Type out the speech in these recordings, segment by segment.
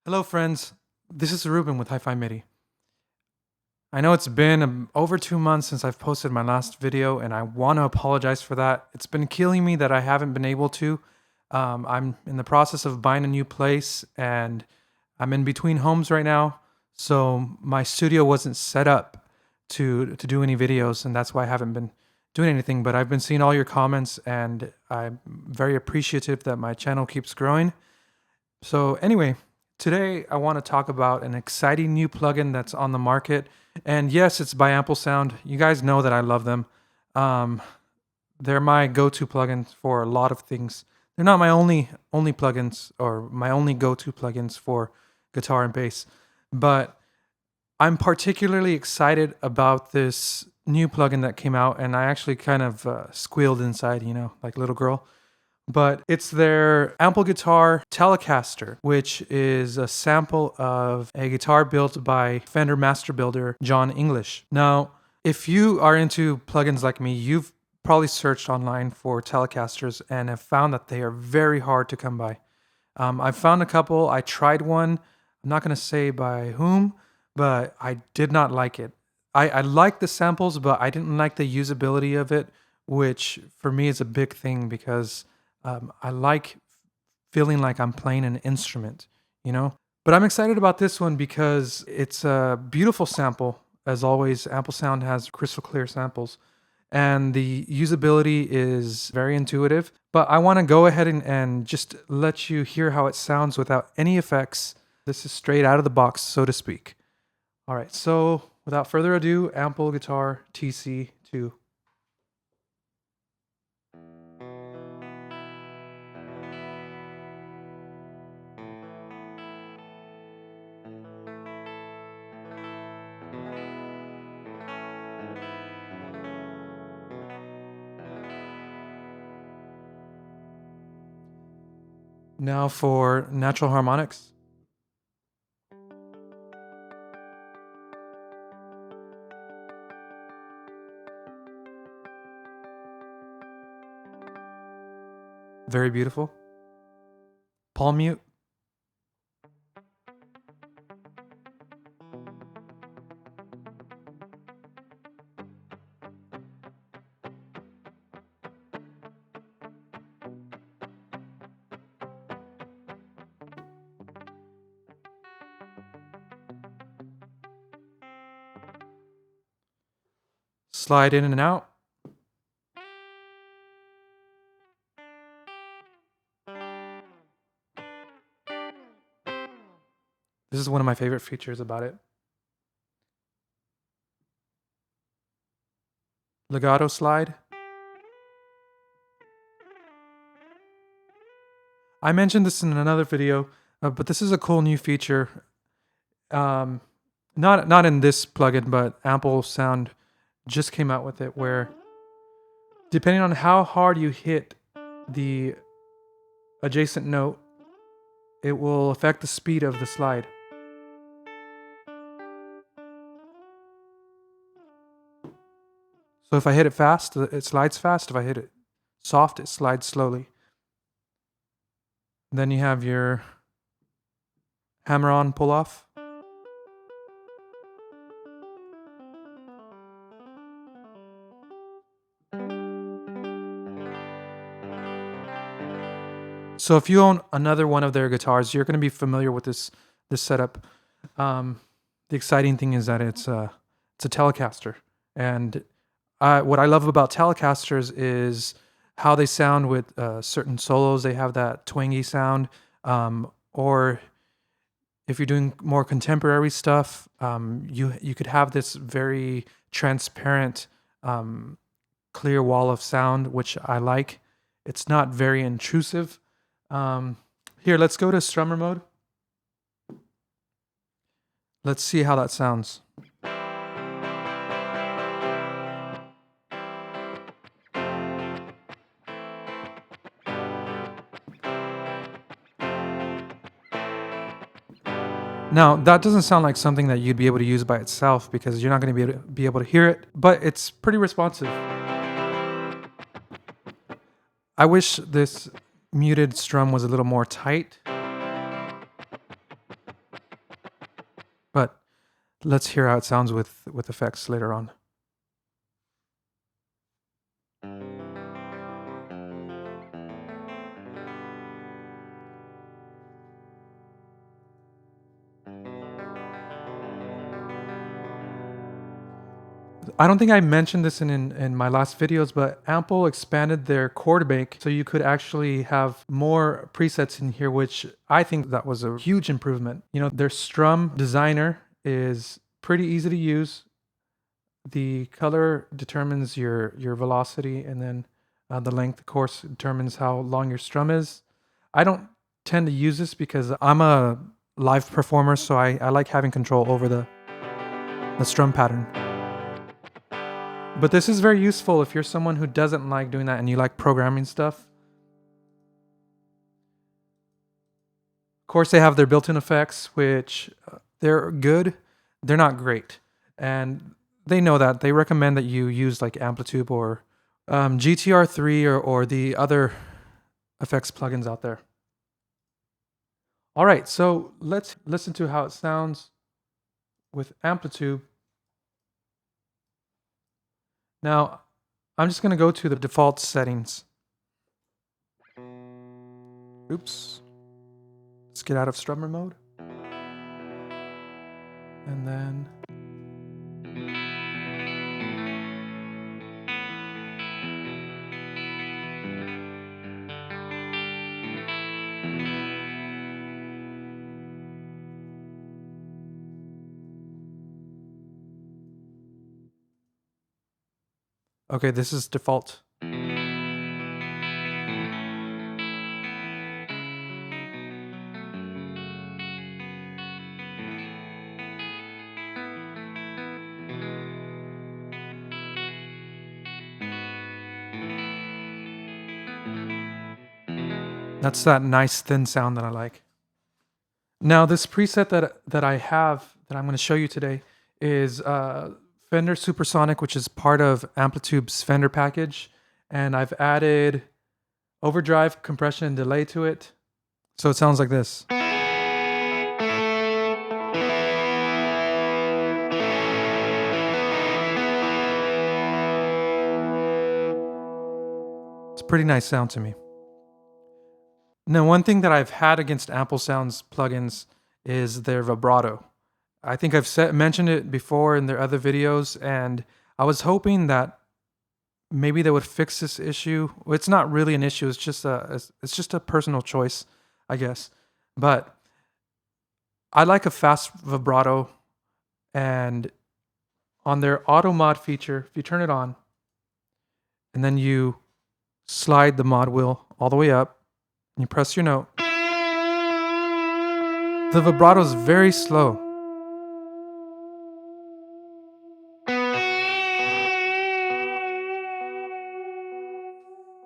Hello, friends. This is Ruben with Hi-Fi MIDI. I know it's been over 2 months since I've posted my last video, and I want to apologize for that. It's been killing me that I haven't been able to. I'm in the process of buying a new place, and I'm in between homes right now, so my studio wasn't set up to do any videos, and that's why I haven't been doing anything. But I've been seeing all your comments, and I'm very appreciative that my channel keeps growing. So anyway, today I want to talk about an exciting new plugin that's on the market. And yes, it's by AmpleSound. You guys know that I love them. Um, they're my go-to plugins for a lot of things. They're not my only plugins or my only go-to plugins for guitar and bass, but I'm particularly excited about this new plugin that came out, and I actually kind of squealed inside, like a little girl. But it's their Ample Guitar Telecaster, which is a sample of a guitar built by Fender master builder John English. Now, if you are into plugins like me, you've probably searched online for Telecasters and have found that they are very hard to come by. I've found a couple. I tried one. I'm not going to say by whom, but I did not like it. I like the samples, but I didn't like the usability of it, which for me is a big thing because I like feeling like I'm playing an instrument, you know? But I'm excited about this one because it's a beautiful sample. As always, AmpleSound has crystal clear samples, and the usability is very intuitive. But I want to go ahead and just let you hear how it sounds without any effects. This is straight out of the box, so to speak. All right, so without further ado, Ample Guitar TC II. Now for natural harmonics. Very beautiful. Palm mute. Slide in and out. This is one of my favorite features about it. Legato slide. I mentioned this in another video, but this is a cool new feature. Not in this plugin, but AmpleSound just came out with it, where depending on how hard you hit the adjacent note, it will affect the speed of the slide. So if I hit it fast, it slides fast. If I hit it soft, it slides slowly. Then you have your hammer-on pull-off. So if you own another one of their guitars, you're going to be familiar with this setup. The exciting thing is that it's a Telecaster, and what I love about Telecasters is how they sound with certain solos. They have that twangy sound, or if you're doing more contemporary stuff, you could have this very transparent, clear wall of sound, which I like. It's not very intrusive. Here, let's go to Strummer Mode. Let's see how that sounds. Now, that doesn't sound like something that you'd be able to use by itself because you're not going to be able to hear it, but it's pretty responsive. I wish this muted strum was a little more tight. Let's hear how it sounds with effects later on. I don't think I mentioned this in my last videos, but Ample expanded their chord bank so you could actually have more presets in here, which I think that was a huge improvement. You know, their Strum Designer is pretty easy to use. The color determines your velocity, and then the length, of course, determines how long your strum is. I don't tend to use this because I'm a live performer, so I like having control over the strum pattern. But this is very useful if you're someone who doesn't like doing that and you like programming stuff. Of course, they have their built-in effects, which they're good. They're not great. And they know that. They recommend that you use like Amplitude or GTR 3 or the other effects plugins out there. All right, so let's listen to how it sounds with Amplitude. Now, I'm just going to go to the default settings. Oops. Let's get out of Strummer Mode. And then... Okay, this is default. That's that nice thin sound that I like. Now, this preset that I have that I'm going to show you today is Fender Supersonic, which is part of Amplitude's Fender package. And I've added overdrive, compression, and delay to it. So it sounds like this. It's a pretty nice sound to me. Now, one thing that I've had against AmpleSound's plugins is their vibrato. I think I've mentioned it before in their other videos, and I was hoping that maybe they would fix this issue. Well, it's not really an issue. It's just a personal choice, I guess. But I like a fast vibrato, and on their auto mod feature, if you turn it on, and then you slide the mod wheel all the way up, and you press your note, the vibrato is very slow.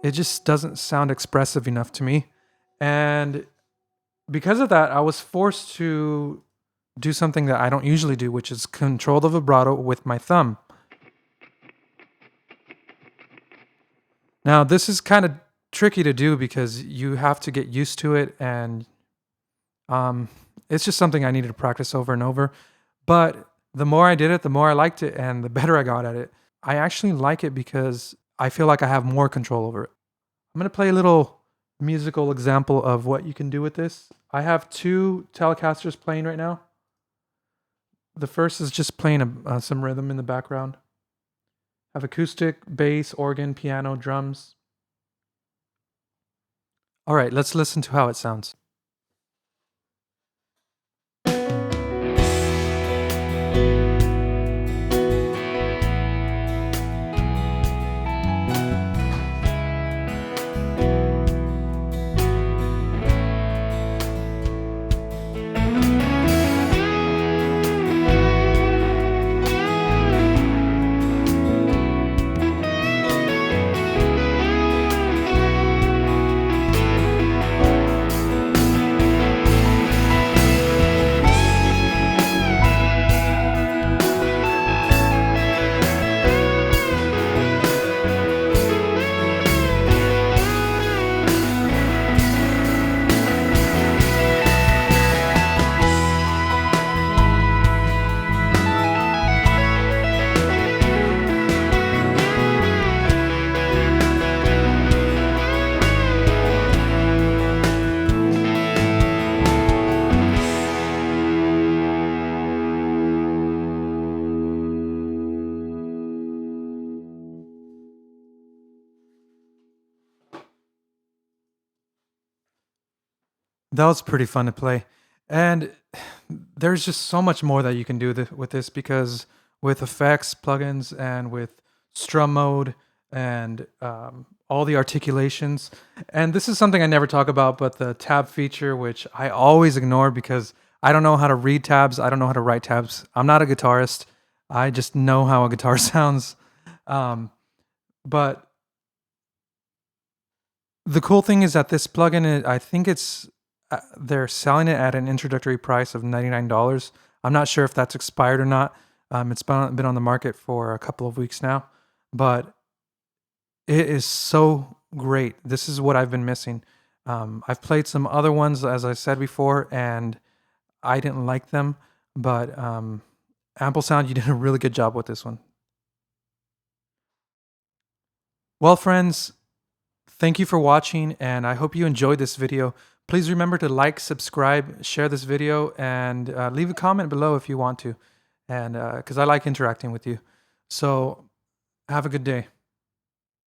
It just doesn't sound expressive enough to me. And because of that, I was forced to do something that I don't usually do, which is control the vibrato with my thumb. Now, this is kind of tricky to do because you have to get used to it, and it's just something I needed to practice over and over. But the more I did it, the more I liked it, and the better I got at it. I actually like it because I feel like I have more control over it. I'm going to play a little musical example of what you can do with this. I have two Telecasters playing right now. The first is just playing some rhythm in the background. I have acoustic, bass, organ, piano, drums. All right, let's listen to how it sounds. That was pretty fun to play. And there's just so much more that you can do with this because with effects, plugins, and with Strum Mode and all the articulations. And this is something I never talk about, but the tab feature, which I always ignore because I don't know how to read tabs. I don't know how to write tabs. I'm not a guitarist. I just know how a guitar sounds. But the cool thing is that this plugin, I think they're selling it at an introductory price of $99. I'm not sure if that's expired or not. It's been on the market for a couple of weeks now, but it is so great. This is what I've been missing. I've played some other ones, as I said before, and I didn't like them, but AmpleSound, you did a really good job with this one. Well, friends, thank you for watching, and I hope you enjoyed this video. Please remember to like, subscribe, share this video, and leave a comment below if you want to, and because I like interacting with you. So have a good day.